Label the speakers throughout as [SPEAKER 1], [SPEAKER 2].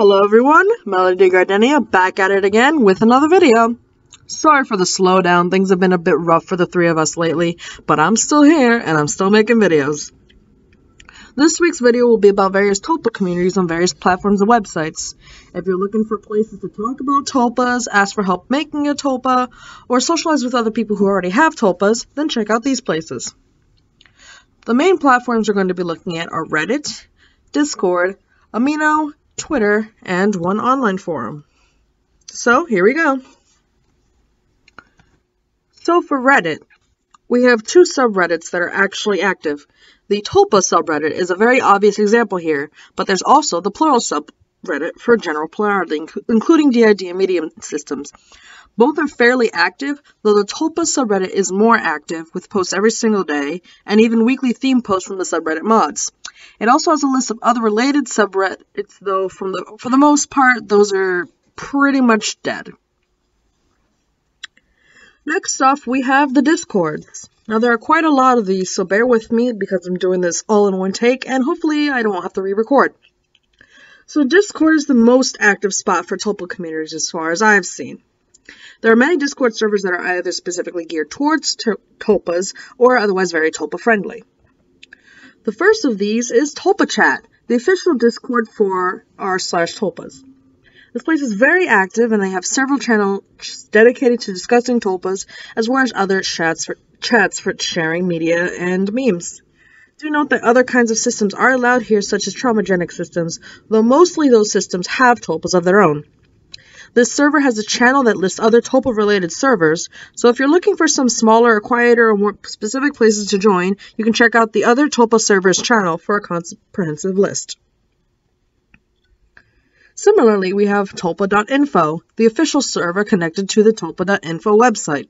[SPEAKER 1] Hello everyone, Melody Gardenia back at it again with another video. Sorry for the slowdown, things have been a bit rough for the three of us lately, but I'm still here and I'm still making videos. This week's video will be about various Tulpa communities on various platforms and websites. If you're looking for places to talk about Tulpas, ask for help making a Tulpa, or socialize with other people who already have Tulpas, then check out these places. The main platforms we're going to be looking at are Reddit, Discord, Amino, Twitter, and one online forum. So here we go. So for Reddit, we have two subreddits that are actually active. The Tulpa subreddit is a very obvious example here, but there's also the Plural subreddit for general plurality, including DID and medium systems. Both are fairly active, though the Tulpa subreddit is more active, with posts every single day, and even weekly theme posts from the subreddit mods. It also has a list of other related subreddits, though for the most part, those are pretty much dead. Next off, we have the Discords. Now, there are quite a lot of these, so bear with me because I'm doing this all in one take, and hopefully I don't have to re-record. So Discord is the most active spot for Tulpa communities as far as I've seen. There are many Discord servers that are either specifically geared towards Tulpas or otherwise very Tulpa friendly. The first of these is Tulpa Chat, the official Discord for r/Tulpas. This place is very active and they have several channels dedicated to discussing Tulpas as well as other chats for sharing media and memes. Do note that other kinds of systems are allowed here, such as traumagenic systems, though mostly those systems have Tulpas of their own. This server has a channel that lists other Tulpa-related servers, so if you're looking for some smaller, quieter, or more specific places to join, you can check out the other Tulpa servers channel for a comprehensive list. Similarly, we have Tulpa.info, the official server connected to the Tulpa.info website.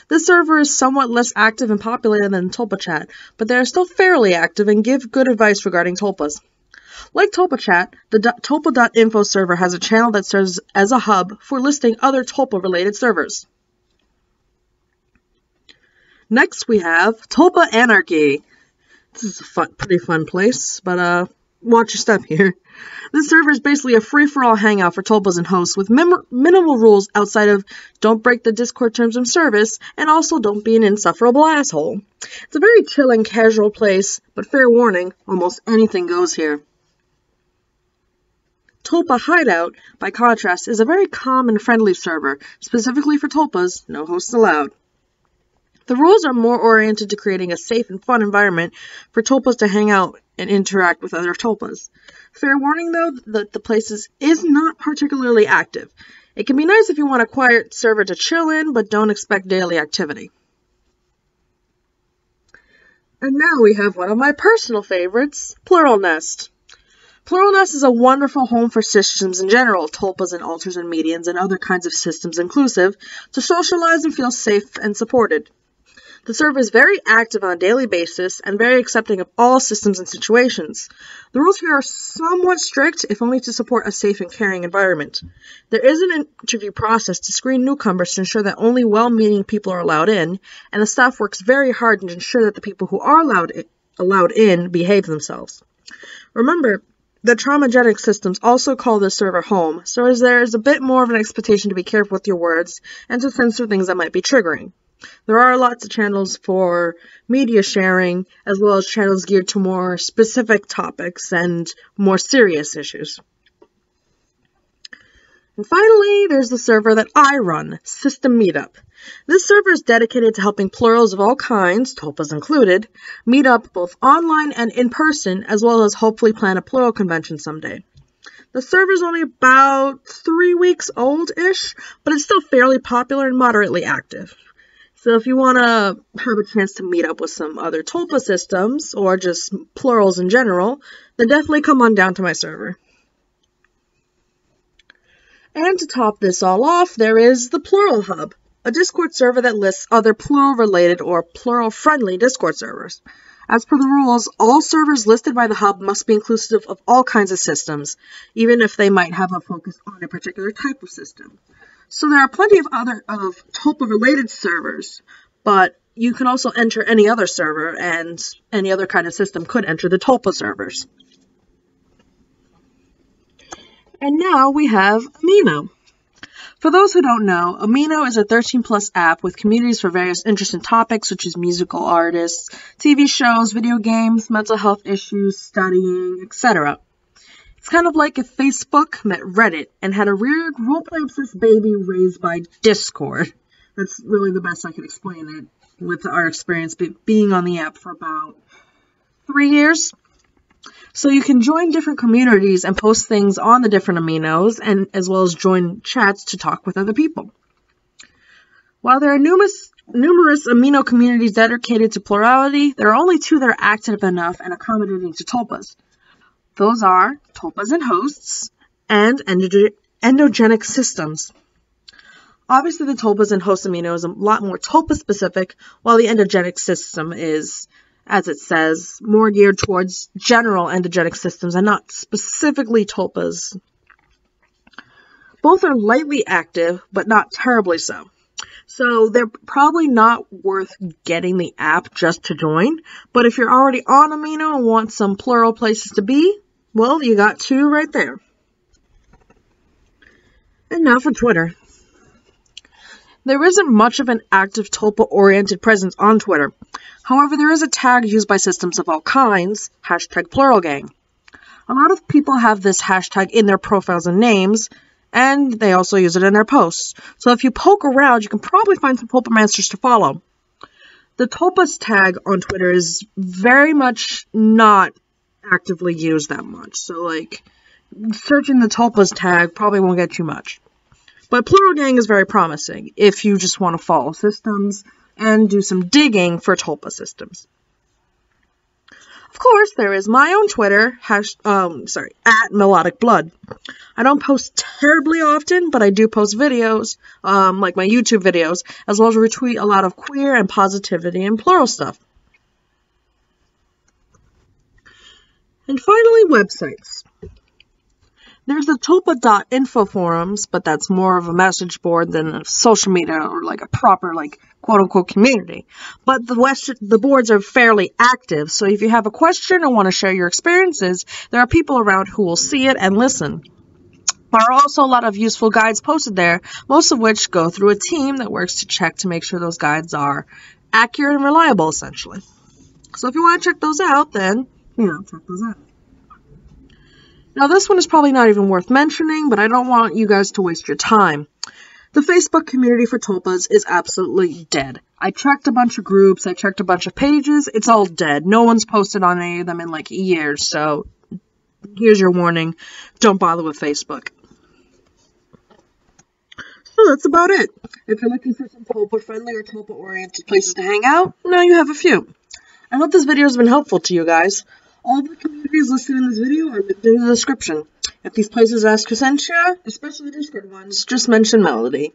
[SPEAKER 1] This server is somewhat less active and populated than Tulpa Chat, but they are still fairly active and give good advice regarding Tulpas. Like Tulpa Chat, the Tulpa.info server has a channel that serves as a hub for listing other Tulpa-related servers. Next, we have Tulpa Anarchy. This is a pretty fun place, but watch your step here. This server is basically a free-for-all hangout for Tulpas and hosts with minimal rules outside of don't break the Discord terms of service and also don't be an insufferable asshole. It's a very chill and casual place, but fair warning, almost anything goes here. Tulpa Hideout, by contrast, is a very calm and friendly server, specifically for Tulpas, no hosts allowed. The rules are more oriented to creating a safe and fun environment for Tulpas to hang out and interact with other Tulpas. Fair warning, though, that the place is not particularly active. It can be nice if you want a quiet server to chill in, but don't expect daily activity. And now we have one of my personal favorites, Plural Nest. Plural Nest is a wonderful home for systems in general, Tulpas and alters and medians and other kinds of systems inclusive, to socialize and feel safe and supported. The server is very active on a daily basis and very accepting of all systems and situations. The rules here are somewhat strict, if only to support a safe and caring environment. There is an interview process to screen newcomers to ensure that only well-meaning people are allowed in, and the staff works very hard to ensure that the people who are allowed in behave themselves. Remember, the traumagenic systems also call this server home, so there is a bit more of an expectation to be careful with your words and to censor things that might be triggering. There are lots of channels for media sharing, as well as channels geared to more specific topics and more serious issues. And finally, there's the server that I run, System Meetup. This server is dedicated to helping plurals of all kinds, Tulpas included, meet up both online and in person, as well as hopefully plan a plural convention someday. The server is only about 3 weeks old-ish, but it's still fairly popular and moderately active. So if you want to have a chance to meet up with some other Tulpa systems, or just plurals in general, then definitely come on down to my server. And to top this all off, there is the Plural Hub, a Discord server that lists other plural-related or plural-friendly Discord servers. As per the rules, all servers listed by the hub must be inclusive of all kinds of systems, even if they might have a focus on a particular type of system. So there are plenty of other Tulpa-related servers, but you can also enter any other server, and any other kind of system could enter the Tulpa servers. And now we have Amino. For those who don't know, Amino is a 13+ app with communities for various interesting topics such as musical artists, TV shows, video games, mental health issues, studying, etc. It's kind of like if Facebook met Reddit and had a weird roleplay obsessed baby raised by Discord. That's really the best I can explain it with our experience being on the app for about 3 years. So you can join different communities and post things on the different aminos, and as well as join chats to talk with other people. While there are numerous amino communities dedicated to plurality, there are only 2 that are active enough and accommodating to tulpas. Those are tulpas and hosts and endogenic systems. Obviously, the tulpas and host amino is a lot more tulpa specific, while the endogenic system is, as it says, more geared towards general endogenic systems and not specifically tulpas. Both are lightly active, but not terribly so. So they're probably not worth getting the app just to join, but if you're already on Amino and want some plural places to be, well, you got 2 right there. And now for Twitter. There isn't much of an active tulpa-oriented presence on Twitter. However, there is a tag used by systems of all kinds, #PluralGang. A lot of people have this hashtag in their profiles and names, and they also use it in their posts. So if you poke around, you can probably find some tulpamasters to follow. The tulpas tag on Twitter is very much not actively used that much. So, searching the tulpas tag probably won't get you much. But PluralGang is very promising if you just want to follow systems and do some digging for tulpa systems. Of course, there is my own Twitter, @MelodicBlood. I don't post terribly often, but I do post videos, like my YouTube videos, as well as retweet a lot of queer and positivity and plural stuff. And finally, websites. There's the tulpa.info forums, but that's more of a message board than a social media or a proper, quote-unquote community. But the boards are fairly active, so if you have a question or want to share your experiences, there are people around who will see it and listen. There are also a lot of useful guides posted there, most of which go through a team that works to check to make sure those guides are accurate and reliable, essentially. So if you want to check those out, then, check those out. Now, this one is probably not even worth mentioning, but I don't want you guys to waste your time. The Facebook community for tulpas is absolutely dead. I checked a bunch of groups, I checked a bunch of pages, it's all dead. No one's posted on any of them in years, so here's your warning. Don't bother with Facebook. So that's about it. If you're looking for some tulpa-friendly or tulpa-oriented places to hang out, now you have a few. I hope this video has been helpful to you guys. All the communities listed in this video are in the description. If these places ask who sent you, especially the Discord ones, just mention Melody.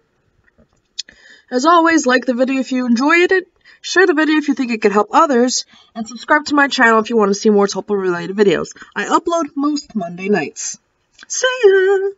[SPEAKER 1] As always, like the video if you enjoyed it, share the video if you think it could help others, and subscribe to my channel if you want to see more tulpa-related videos. I upload most Monday nights. See ya!